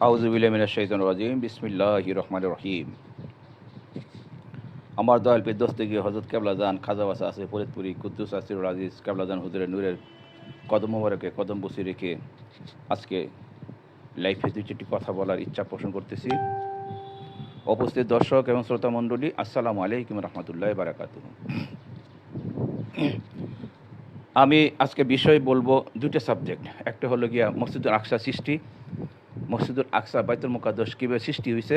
আউযুবিল্লাহি মিনাশ শাইতানির রাজিম বিসমিল্লাহির রহমানির রহিম। আমার দয়াল পীর দস্তগীর হযরত কেবলাজান খাজা বাসা আছে ফরিদপুরি কুদ্দুস আসিরুল আজিজ কেবলাজান হুজুরের নূরের কদম মোবারকে কদম বসি রেখে আজকে লাইফে দুই চারটি কথা বলার ইচ্ছা পোষণ করতেছি। উপস্থিত দর্শক এবং শ্রোতা মণ্ডলী, আসসালামু আলাইকুম রহমতুল্লাহি বারাকাতুহু। আমি আজকে বিষয় বলবো দুটো সাবজেক্ট। একটা হলো গিয়া মসজিদুল আকসা সৃষ্টি, মসজিদুল আকসা বাইতুল মুকাদ্দাস কীভাবে সৃষ্টি হয়েছে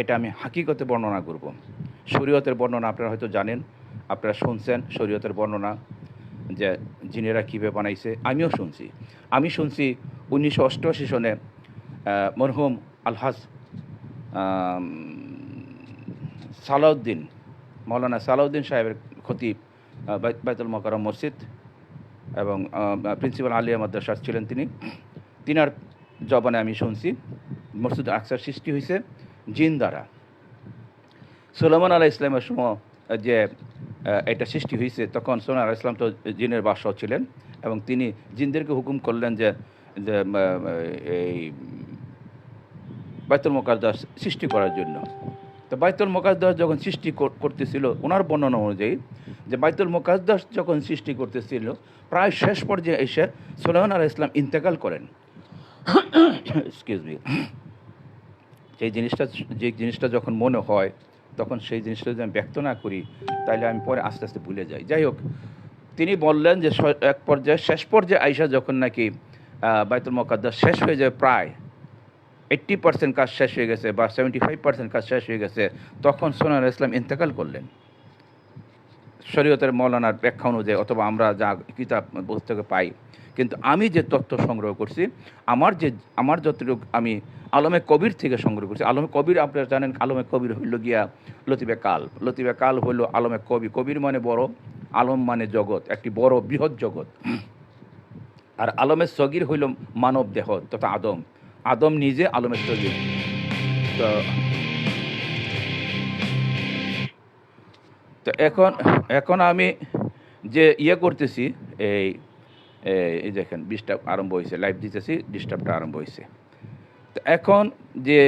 এটা আমি হাকিকতে বর্ণনা করব। শরীয়তের বর্ণনা আপনারা হয়তো জানেন, আপনারা শুনছেন শরীয়তের বর্ণনা যে জিনেরা কীভাবে বানাইছে। আমিও শুনছি। আমি শুনছি 1988 সনে মরহুম আলহাজ সালাউদ্দিন, মৌলানা সালাউদ্দিন সাহেবের খতিব বাইতুল মোকাররম মসজিদ এবং প্রিন্সিপাল আলিয়া মাদ্রাসা ছিলেন তিনার জবানে আমি শুনছি মসজিদ আকসার সৃষ্টি হয়েছে জিন দ্বারা। সুলাইমান আলাইহিস সালামের সময় যে এটা সৃষ্টি হয়েছে তখন সুলাইমান আলাইহিস সালাম তো জিনের বাদশাহ ছিলেন এবং তিনি জিনদেরকে হুকুম করলেন যে এই বাইতুল মুকাদ্দাস সৃষ্টি করার জন্য। তো বাইতুল মুকাদ্দাস যখন সৃষ্টি করতেছিল, ওনার বর্ণনা অনুযায়ী যে বাইতুল মুকাদ্দাস যখন সৃষ্টি করতেছিল প্রায় শেষ পর্যায়ে এসে সুলাইমান আলাইহিস সালাম ইন্তেকাল করেন। Excuse me. যে জিনিসটা যখন মনে হয় তখন সেই জিনিসটা যদি আমি ব্যক্ত না করি তাহলে আমি পরে আস্তে আস্তে ভুলে যাই। যাই হোক, তিনি বললেন যে শেষ পর্যায়ে আইসা যখন নাকি বাইতুল মুকাদ্দাস শেষ হয়ে যায়, প্রায় 80% কাজ শেষ হয়ে গেছে বা 75% কাজ শেষ হয়ে গেছে, তখন সুলাইমান আলাইহিস সালাম ইন্তেকাল করলেন শরীয়তের মৌলানার ব্যাখ্যা অনুযায়ী, অথবা আমরা যা কিতাব পুস্তকে পাই। কিন্তু আমি যে তথ্য সংগ্রহ করছি, আমার যতটুকু আমি আলমে কবির থেকে সংগ্রহ করছি। আলমে কবির আপনারা জানেন, আলমে কবির হইল গিয়া লতিফে কাল হইল আলমে কবির মানে বড়, আলম মানে জগৎ, একটি বড় বৃহৎ জগৎ। আর আলমে সগির হইল মানব দেহ তথা আদম নিজে আলমের সগির। তো এখন আমি যে করতেছি, এই দেখেন ডিস্টার্ব আরম্ভ হয়েছে, লাইভ দিতেছি, ডিস্টার্বটা আরম্ভ হয়েছে। তো এখন যে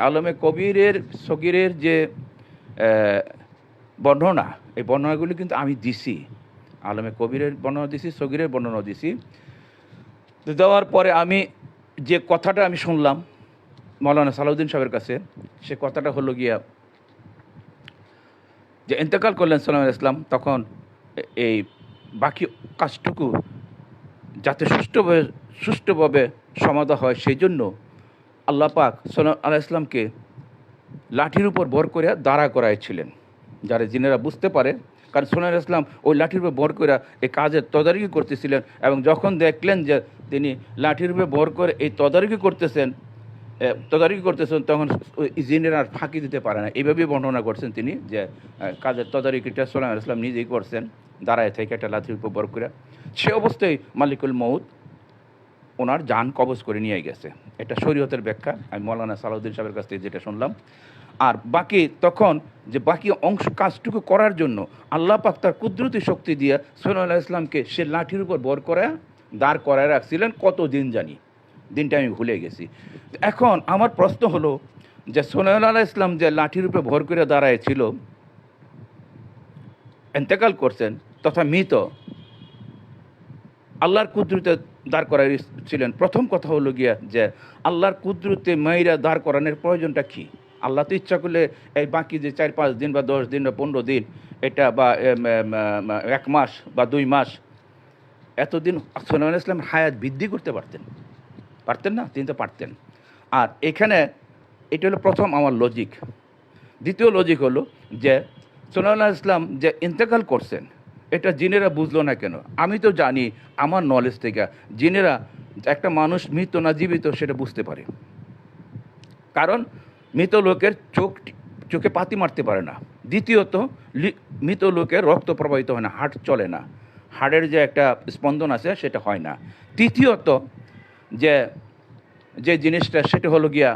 আলমে কবিরের সগিরের যে বর্ণনা, এই বর্ণনাগুলি কিন্তু আমি দিছি। আলমে কবিরের বর্ণনা দিছি, সগিরের বর্ণনা দিছি। তো দেওয়ার পরে আমি যে কথাটা আমি শুনলাম মৌলানা সালাউদ্দিন সাহেবের কাছে, সে কথাটা হলো গিয়া যে ইন্তেকাল করলেন সুলাইমান আলাইহিস সালাম, তখন এই বাকি কাজটুকু যাতে সুষ্ঠুভাবে সমাধা হয় সেই জন্য আল্লাহ পাক সুলাইমান আলাইহিস সালামকে লাঠির উপর ভর করে দাঁড়া করাইছিলেন, যারা জিনেরা বুঝতে পারে। কারণ সুলাইমান আলাইহিস সালাম ওই লাঠির উপর ভর করে এই কাজের তদারকি করতেছিলেন, এবং যখন দেখলেন যে তিনি লাঠির উপর ভর করে এই তদারকি করতেছেন তখন জিনেরা আর ফাঁকি দিতে পারে না। এইভাবেই বর্ণনা করছেন তিনি যে কাজের তদারকিটা সুলাইমান আলাইহিস সালাম নিজেই করছেন, দাঁড়ায় থেকে একটা লাঠির উপর ভর করে। সে অবস্থায় মালিকুল মউত ওনার জান কবজ করে নিয়ে গেছে। এটা শরীয়তের ব্যাখ্যা, আমি মৌলানা সালাউদ্দিন সাহেবের কাছ থেকে যেটা শুনলাম। আর বাকি অংশ কাজটুকু করার জন্য আল্লাহ পাক তার কুদরতি শক্তি দিয়ে সুলাইমান আলাইহিস সালামকে সে লাঠির উপর ভর করে দাঁড় করায় রাখছিলেন। কত দিন জানি, দিনটা আমি ভুলে গেছি। এখন আমার প্রশ্ন হলো যে সুলাইমান আলাইহিস সালাম যে লাঠির উপরে ভর করে দাঁড়ায় ছিল, ইন্তেকাল করছেন তথা মৃত, আল্লাহর কুদরতে দাঁড় করাইছিলেন। প্রথম কথা হলো গিয়া যে আল্লাহর কুদরতে মাইরা দাঁড় করানোর প্রয়োজনটা কী? আল্লাহ তো ইচ্ছা করলে এই বাকি যে 4-5 দিন বা 10 দিন বা 15 দিন, এটা বা 1 মাস বা 2 মাস, এতদিন সুলাইমান আলাইহিস সালাম হায়াত বৃদ্ধি করতে পারতেন না? তিনি তো পারতেন। আর এখানে এটা হলো প্রথম আমার লজিক। দ্বিতীয় লজিক হলো যে সুলাইমান আলাইহিস সালাম যে ইন্তেকাল করছেন, এটা জিনেরা বুঝলো না কেন? আমি তো জানি আমার নলেজ থেকে জিনেরা একটা মানুষ মৃত না জীবিত সেটা বুঝতে পারে। কারণ মৃত লোকের চোখে পাতি মারতে পারে না। দ্বিতীয়ত, মৃত লোকের রক্ত প্রবাহিত হয় না, হার্ট চলে না, হার্টের যে একটা স্পন্দন আছে সেটা হয় না। তৃতীয়ত, যে জিনিসটা সেটা হলো গিয়া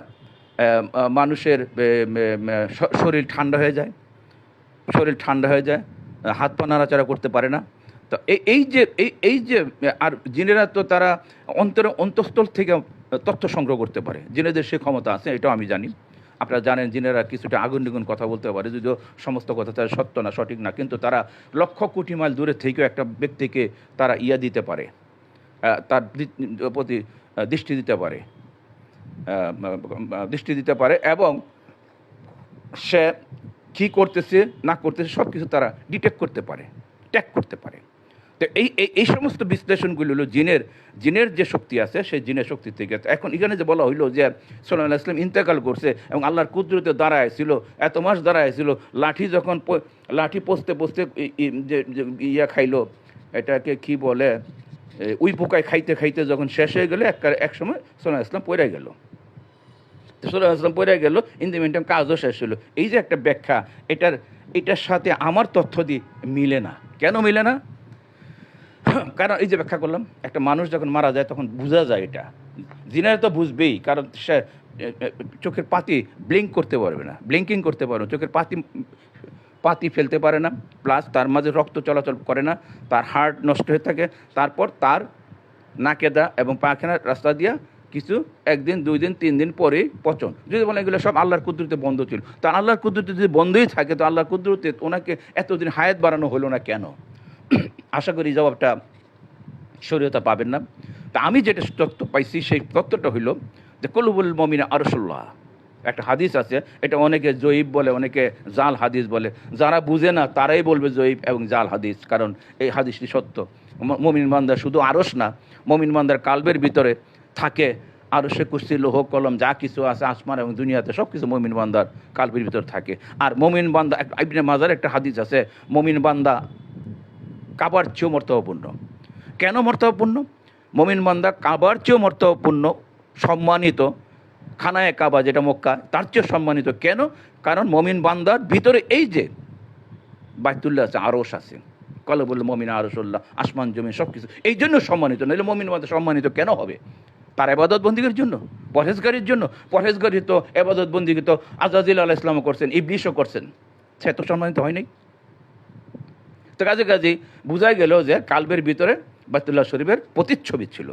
মানুষের শরীর ঠান্ডা হয়ে যায়, হাত পা নাড়াচাড়া করতে পারে না। তো এই যে আর জিনেরা তো তারা অন্তঃস্থল থেকে তথ্য সংগ্রহ করতে পারে। জিনেদের সে ক্ষমতা আছে, এটাও আমি জানি। আপনারা জানেন জিনেরা কিছুটা আগুন নিগুন কথা বলতে পারে, যদিও সমস্ত কথা তারা সত্য না, সঠিক না, কিন্তু তারা লক্ষ কোটি মাইল দূরে থেকেও একটা ব্যক্তিকে তারা দিতে পারে, তার প্রতি দৃষ্টি দিতে পারে, এবং সে কী করতেছে না করতেছে সব কিছু তারা ডিটেক্ট করতে পারে, ট্যাগ করতে পারে। তো এই সমস্ত বিশ্লেষণগুলি হলো জিনের যে শক্তি আছে সেই জিনের শক্তি থেকে। এখন এখানে যে বলা হইলো যে সাল্লাল্লাহু আলাইহি ওয়াসাল্লাম ইন্তেকাল করছে এবং আল্লাহর কুদরতে দাঁড়ায় ছিল, এত মাস দাঁড়ায় ছিল, লাঠি যখন লাঠি পচতে পচতে যে খাইলো, এটাকে কি বলে, উই পোকায় খাইতে খাইতে যখন শেষ হয়ে গেলো এক সময় সাল্লাল্লাহু আলাইহি ওয়াসাল্লাম পড়ে গেল। সাল্লাল্লাহু আলাইহি ওয়াসাল্লাম পড়ে গেল, ইন দি মিনটাইম কাজও শেষ হলো। এই যে একটা ব্যাখ্যা, এটার সাথে আমার তথ্য দিয়ে মিলে না। কেন মিলে না? কারণ এই যে ব্যাখ্যা করলাম, একটা মানুষ যখন মারা যায় তখন বোঝা যায় এটা। জিনার তো বুঝবেই, কারণ সে চোখের পাতি ব্লিঙ্ক করতে পারবে না, ব্লিঙ্কিং করতে পারবে, চোখের পাতি ফেলতে পারে না, প্লাস তার মাঝে রক্ত চলাচল করে না, তার হার্ট নষ্ট হয়ে থাকে। তারপর তার নাকেদা এবং পায়খানার রাস্তা দিয়া কিছু 1 দিন 2 দিন 3 দিন পরে পচন। যদি বলে এগুলো সব আল্লাহর কুদরতে বন্ধ ছিল, তা আল্লাহর কুদরতে যদি বন্ধই থাকে তো আল্লাহর কুদরতে ওনাকে এতদিন হায়াত বাড়ানো হলো না কেন? আশা করি জবাবটা শরীয়তে পাবেন না। তা আমি যেটা তথ্য পাইছি সেই তথ্যটা হইল যে কলুবুল মুমিনা আরশুল্লাহ, একটা হাদিস আছে, এটা অনেকে জয়ীব বলে, অনেকে জাল হাদিস বলে। যারা বুঝে না তারাই বলবে জয়ীব এবং জাল হাদিস, কারণ এই হাদিসটি সত্য। মুমিন বান্দা শুধু আরশ না, মুমিন বান্দার কালবের ভিতরে থাকে আরশে কুরসি লোহ কলম যা কিছু আছে আসমান এবং দুনিয়াতে সব কিছু মুমিন বান্দার কালবের ভিতরে থাকে। আর মুমিন বান্দা, ইবনে মাজার একটা হাদিস আছে, মুমিন বান্দা কাবার চেয়েও মর্তবাপূর্ণ। কেন মর্তবাপূর্ণ? মুমিন বান্দা কাবার চেয়েও মর্তবাপূর্ণ, সম্মানিত। খানায়ে কাবা যেটা মক্কা, তার চেয়েও সম্মানিত। কেন? কারণ মুমিন বান্দার ভিতরে এই যে বাইতুল্লাহ আছে, আরশ আছে, কলবুল মুমিন আরশুল্লাহ, আসমান জমিন সব কিছু, এই জন্য সম্মানিত। নইলে মুমিন বান্দা সম্মানিত কেন হবে? তার এবাদত বন্দিগির জন্য, পরহেজগারির জন্য। পরহেজগারি তো এবাদত বন্দিগি তো আজাজিল আলাইহিস সালামও করছেন, ইবলিসও করছেন, সে তো সম্মানিত হয় নাই। তো কাজে বোঝাই গেল যে কালবের ভিতরে বাইতুল্লাহ শরীফের প্রতিচ্ছবি ছিল,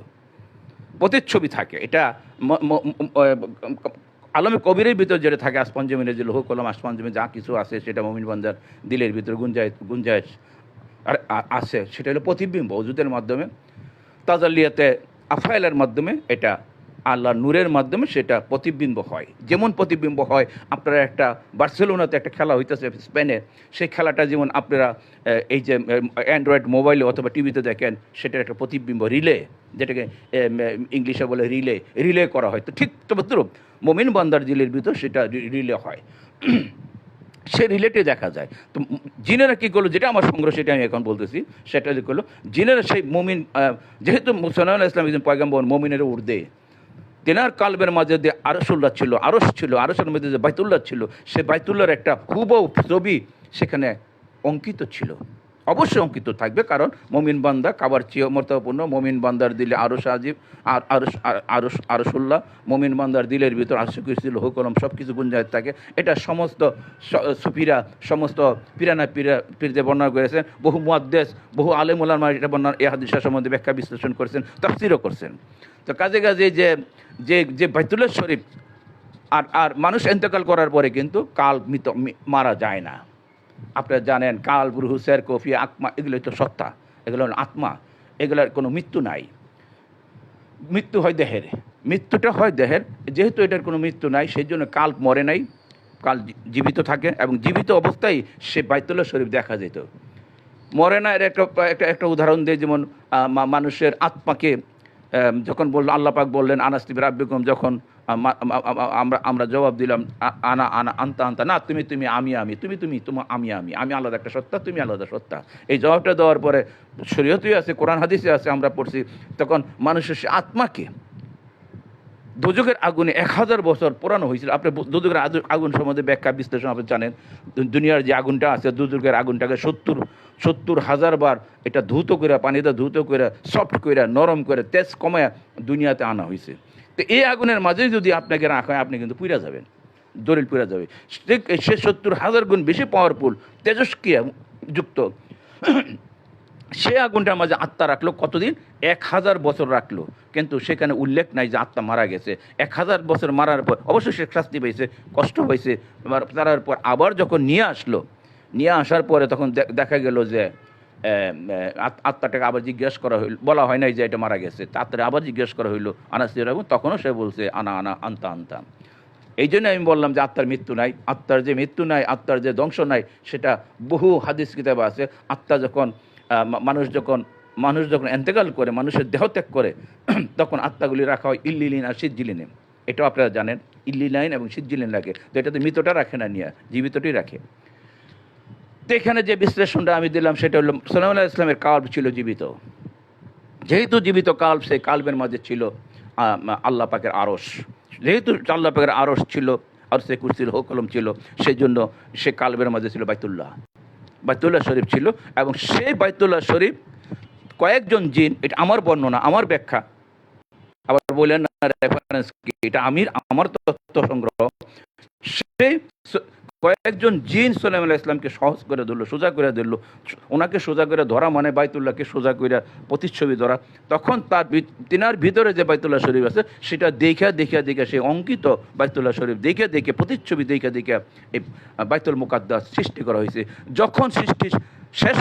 প্রতিচ্ছবি থাকে। এটা আলমে কবিরের ভিতর যেটা থাকে, আসমান জমিনের যে লৌহ কলম আসমান জমি যা কিছু আছে সেটা মুমিন বান্দার দিলের ভিতরে গুঞ্জায় আর আছে, সেটা হলো প্রতিবিম্ব ওজুদের মাধ্যমে, তাজাল্লিয়াতে আফাইলের মাধ্যমে, এটা আল্লাহর নূরের মাধ্যমে সেটা প্রতিবিম্ব হয়। যেমন প্রতিবিম্ব হয়, আপনারা একটা বার্সেলোনাতে একটা খেলা হইতেছে স্পেনে, সেই খেলাটা যেমন আপনারা এই যে অ্যান্ড্রয়েড মোবাইলে অথবা টিভিতে দেখেন, সেটার একটা প্রতিবিম্ব, রিলে, যেটাকে ইংলিশে বলে রিলে করা হয়। তো ঠিক তদ্রূপ মুমিন বান্দার দিলের ভিতর সেটা রিলে হয়, সে রিলেটে দেখা যায়। তো জিনেরা কী করলো, যেটা আমার সংগ্রহ সেটা আমি এখন বলতেছি, সেটা যে করলো জিনেরা সেই মুমিন, যেহেতু সাল্লাল্লাহু আলাইহি ওয়াসাল্লাম একজন পয়গম্বর, মুমিনের ঊর্ধ্বে, তেনার কালবের মাঝে যে আরশুল্লাহ ছিল, আরশের মধ্যে যে বাইতুল্লাহ ছিল, সে বাইতুল্লাহর একটা হুবহু ছবি সেখানে অঙ্কিত ছিল। অবশ্যই অঙ্কিত থাকবে, কারণ মুমিন বান্দা কাবার চেয়ে মর্তবাপূর্ণ। মুমিন বান্দার দিলে আরশ আজিব, আর আরশুল্লাহ, মুমিন বান্দার দিলের ভিতর আরশ কুরসি লৌহ কলম সব কিছু গুঞ্জায়ত থাকে। এটা সমস্ত সুফিরা, সমস্ত পীরদের বর্ণনা করেছেন, বহু মুহাদ্দিস, বহু আলেম উলামা এটা বর্ণনা, এই হাদিসের সম্বন্ধে ব্যাখ্যা বিশ্লেষণ করেছেন, তাফসীরও করছেন। তো কাজে যে বাইতুল্লাহ শরীফ, আর মানুষ ইন্তেকাল করার পরে কিন্তু কাল মারা যায় না। আপনারা জানেন কাল, রূহ, সের, কফি, আত্মা, এগুলো তো সত্তা, এগুলো আত্মা, এগুলোর কোনো মৃত্যু নাই। মৃত্যু হয় দেহের, মৃত্যুটা হয় দেহের। যেহেতু এটার কোনো মৃত্যু নাই, সেই জন্য কাল মরে নাই, কাল জীবিত থাকে, এবং জীবিত অবস্থায় সে বাইতুল্লাহ শরীফ দেখা যেত, মরে না। এর একটা উদাহরণ দেয়, যেমন মানুষের আত্মাকে যখন বলল, আল্লাহ পাক বললেন আনাস বি রাব্বিকুম, যখন আমরা জবাব দিলাম আনা আনতা, না তুমি আমি, তুমি আমি আলাদা একটা সত্তা, তুমি আলাদা সত্তা। এই জবাবটা দেওয়ার পরে শরীয়তেই আছে, কোরআন হাদিসে আছে, আমরা পড়ছি, তখন মানুষের সে আত্মাকে দোজখের আগুনে 1000 বছর পোড়ানো হয়েছিল। আপনি দোজখের আগুন সম্বন্ধে ব্যাখ্যা বিশ্লেষণ আপনি জানেন। দুনিয়ার যে আগুনটা আছে, দোজখের আগুনটাকে 70,000 বার এটা ধৌত করে, পানিতে ধৌত করে, সফট করে, নরম করে, তেজ কমায় দুনিয়াতে আনা হয়েছে। তো এই আগুনের মাঝেই যদি আপনাকে রাখা হয়, আপনি কিন্তু পুড়ে যাবেন, দলিল পুড়ে যাবে। সে 70,000 গুণ বেশি পাওয়ারফুল, তেজস্ক্রিয়া যুক্ত। সে আগুনটার মাঝে আত্মা রাখলো কতদিন? 1000 বছর রাখলো, কিন্তু সেখানে উল্লেখ নাই যে আত্মা মারা গেছে। 1000 বছর মারার পর অবশ্যই সে শাস্তি পেয়েছে, কষ্ট হয়েছে। তার পর আবার যখন নিয়ে আসলো, নিয়ে আসার পরে তখন দেখা গেল যে আত্মাটাকে আবার জিজ্ঞেস করা হইল, বলা হয় নাই যে এটা মারা গেছে, আত্মাটা আবার জিজ্ঞেস করা হইলো আনাসির, তখনও সে বলছে আনা আনা আনতা আনতা। এই জন্য আমি বললাম যে আত্মার মৃত্যু নাই। আত্মার যে মৃত্যু নাই, আত্মার যে ধ্বংস নাই, সেটা বহু হাদিস কিতাবে আছে। আত্মা যখন মানুষ যখন এন্তেকাল করে, মানুষের দেহ ত্যাগ করে, তখন আত্মাগুলি রাখা হয় ইল্লিলিন আর সিজ্জিলিনে। এটাও আপনারা জানেন, ইল্লিলাইন এবং সিজ্জিলিন রাখে। তো এটাতে মৃতটা রাখে না, নিয়ে জীবিতটি রাখে। তো এখানে যে বিশ্লেষণটা আমি দিলাম সেটা হলো সুলাইমান আলাইহিস সালামের কাল্ব ছিল জীবিত। যেহেতু জীবিত কাল্ব, সেই কাল্বের মাঝে ছিল আল্লাহ পাকের আরশ। যেহেতু আল্লাহ পাকের আরশ ছিল আর সে কুরসির হুকুম ছিল, সেই জন্য সে কাল্বের মাঝে ছিল বাইতুল্লাহ শরীফ ছিল। এবং সেই বাইতুল্লাহ শরীফ কয়েকজন জিন, এটা আমার বর্ণনা, আমার ব্যাখ্যা, আবার বললেন না রেফারেন্স কি, এটা আমার তথ্য সংগ্রহ। সেই কয়েকজন জিন সুলাইমান আলাইহিস সালামকে সহজ করে ধরলো, সোজা করে ধরলো। ওনাকে সোজা করে ধরা মানে বাইতুল্লাহকে সোজা করে প্রতিচ্ছবি ধরা। তখন তিনার ভিতরে যে বাইতুল্লাহ শরীফ আছে সেটা দেখা সেই অঙ্কিত বাইতুল্লাহ শরীফ দেখে প্রতিচ্ছবি দেখে এই বাইতুল মুকাদ্দাস সৃষ্টি করা হয়েছে। যখন সৃষ্টি শেষ,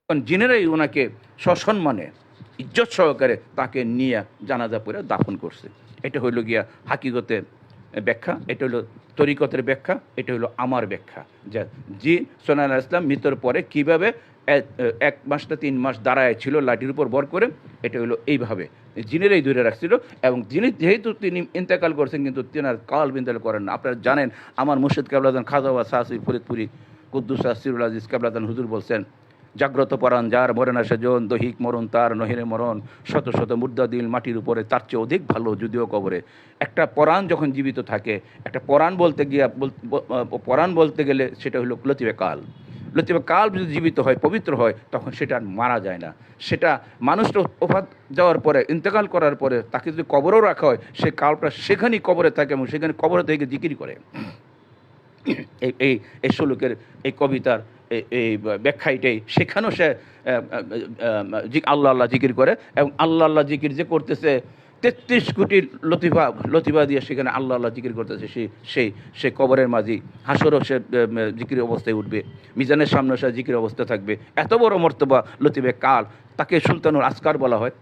তখন জিনেরাই ওনাকে সসম্মানে ইজ্জত সহকারে তাকে নিয়ে জানাজা পড়ে দাফন করছে। এটা হইল গিয়া হাকিগতের ব্যাখ্যা, এটা হলো তরিকতের ব্যাখ্যা, এটা হলো আমার ব্যাখ্যা। যে জিন সুলাইমান আলাইহিস সালাম মৃত্যুর পরে কীভাবে 1 মাস না 3 মাস দাঁড়ায় ছিল লাঠির উপর ভর করে, এটা হলো এইভাবে জিনেরাই ধরে রাখছিল। এবং যেহেতু তিনি ইন্তেকাল করছেন, কিন্তু তিনার কাল ইন্তেকাল করেন না। আপনারা জানেন, আমার মুর্শিদ কেবলাদান খাজা ওয়া সাসি ফরিদপুরি কুদ্দুস আসিরুল আজিজ কেবলাদান হুজুর বলছেন, জাগ্রত পরাণ যার মরে না সেজন, দৈহিক মরণ তার নহিরে মরণ, শত শত মুর্দা দিল মাটির উপরে, তার চেয়ে অধিক ভালো যদিও কবরে। একটা পরাণ যখন জীবিত থাকে, একটা পরাণ বলতে গেলে সেটা হলো লতিফে কাল। লতিফে কাল যদি জীবিত হয়, পবিত্র হয়, তখন সেটা মারা যায় না। সেটা মানুষটা ওফাত যাওয়ার পরে, ইন্তেকাল করার পরে তাকে যদি কবরেও রাখা হয়, সে কালটা সেখানেই কবরে থাকে এবং সেখানে কবরে থেকে জিকির করে। এই শ্লোকের, এই কবিতার এই ব্যাখ্যা এটাই। সেখানেও সে আল্লাহ জিকির করে, এবং আল্লাহ জিকির যে করতেছে 33 কোটি লতিফা দিয়ে সেখানে আল্লাহ জিকির করতেছে, সেই কবরের মাঝি হাসরও সে জিকির অবস্থায় উঠবে, মিজানের সামনে সে জিকির অবস্থায় থাকবে। এত বড় মর্তবা লতিফে কাল। তাকে সুলতানুল আসকার বলা হয়,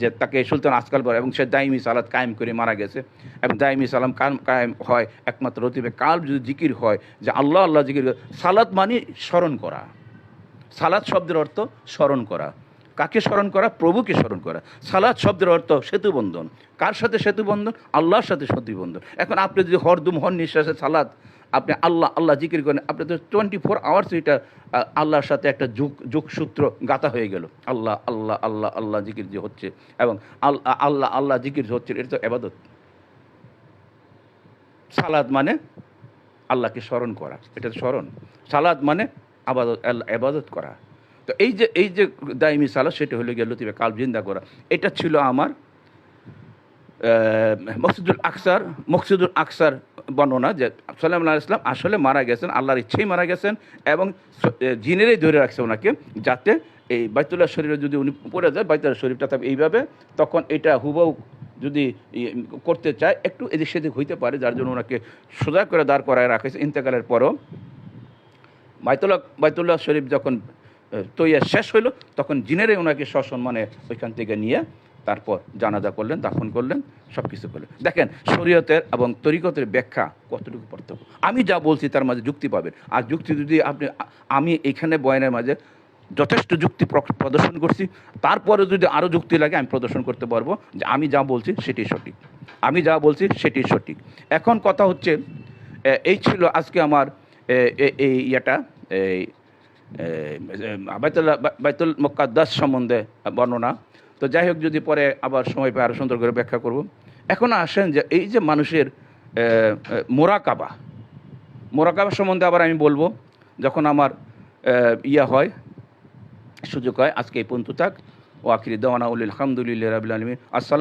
যে তাকে সুলতান আসকাল বলে। এবং সে দাইমি সালাত কায়েম করে মারা গেছে। এবং দাইমি সালাম কায়েম হয় একমাত্র লতিফে কাল যদি জিকির হয়, যে আল্লাহ জিকির। সালাত মানে স্মরণ করা। সালাত শব্দের অর্থ স্মরণ করা। কাকে স্মরণ করা? প্রভুকে স্মরণ করা। সালাত শব্দের অর্থ সেতু বন্ধন। কার সাথে সেতু বন্ধন? আল্লাহর সাথে সেতু বন্ধন। এখন আপনি যদি হরদম হন নিঃশ্বাসে সালাত, আপনি আল্লাহ জিকির করেন, আপনি তো 24 আওয়ার্স এটা আল্লাহর সাথে একটা যোগসূত্র গাঁথা হয়ে গেল। আল্লাহ আল্লাহ আল্লাহ আল্লাহ জিকির যে হচ্ছে, এবং আল্লাহ জিকির হচ্ছে, এটা তো এবাদত। সালাত মানে আল্লাহকে স্মরণ করা, এটা স্মরণ। সালাত মানে এবাদত করা। তো এই যে দাইমি সালাত, সেটা হলো গিয়ে লতিফে কাল জিন্দা করা। এটা ছিল আমার মকসুদুল আকসার বর্ণনা, যে সুলাইমান আলাইহিস সালাম আসলে মারা গেছেন, আল্লাহর ইচ্ছেই মারা গেছেন, এবং জিনেরাই ধরে রাখছে ওনাকে, যাতে এই বাইতুল্লাহ শরীফে যদি উনি পড়ে যায়, বাইতুল্লাহ শরীফটা থাকবে এইভাবে, তখন এটা হুবহু যদি করতে চায় একটু এদিক সেদিক হইতে পারে, যার জন্য ওনাকে সোজা করে দাঁড় করায় রাখেছে। ইন্তেকালের পরও বাইতুল্লাহ শরীফ যখন তৈরি শেষ হইল, তখন জিনেরাই ওনাকে সসম্মানে ওইখান থেকে নিয়ে তারপর জানাজা করলেন, দাফন করলেন, সব কিছু করলেন। দেখেন শরীয়তের এবং তরিকতের ব্যাখ্যা কতটুকু পার্থক্য। আমি যা বলছি তার মাঝে যুক্তি পাবেন। আর যুক্তি যদি আমি এখানে বয়ানের মাঝে যথেষ্ট যুক্তি প্রদর্শন করছি, তারপরে যদি আরও যুক্তি লাগে আমি প্রদর্শন করতে পারবো যে আমি যা বলছি সেটাই সঠিক, আমি যা বলছি সেটাই সঠিক। এখন কথা হচ্ছে, এই ছিল আজকে আমার এই ইয়েটা, এই বাইতুল মুকাদ্দাস সম্বন্ধে বর্ণনা। তো যাই হোক, যদি পরে আবার সময় পাই আরও সুন্দর করে ব্যাখ্যা করব। এখন আসেন যে এই যে মানুষের মোরাকাবা সম্বন্ধে আবার আমি বলবো যখন আমার হয়, সুযোগ হয়। আজকে এই পর্যন্ত থাক। ও আখিরি দাওয়ানা আলহামদুলিল্লাহি রাব্বিল আলামিন। আসসালাম।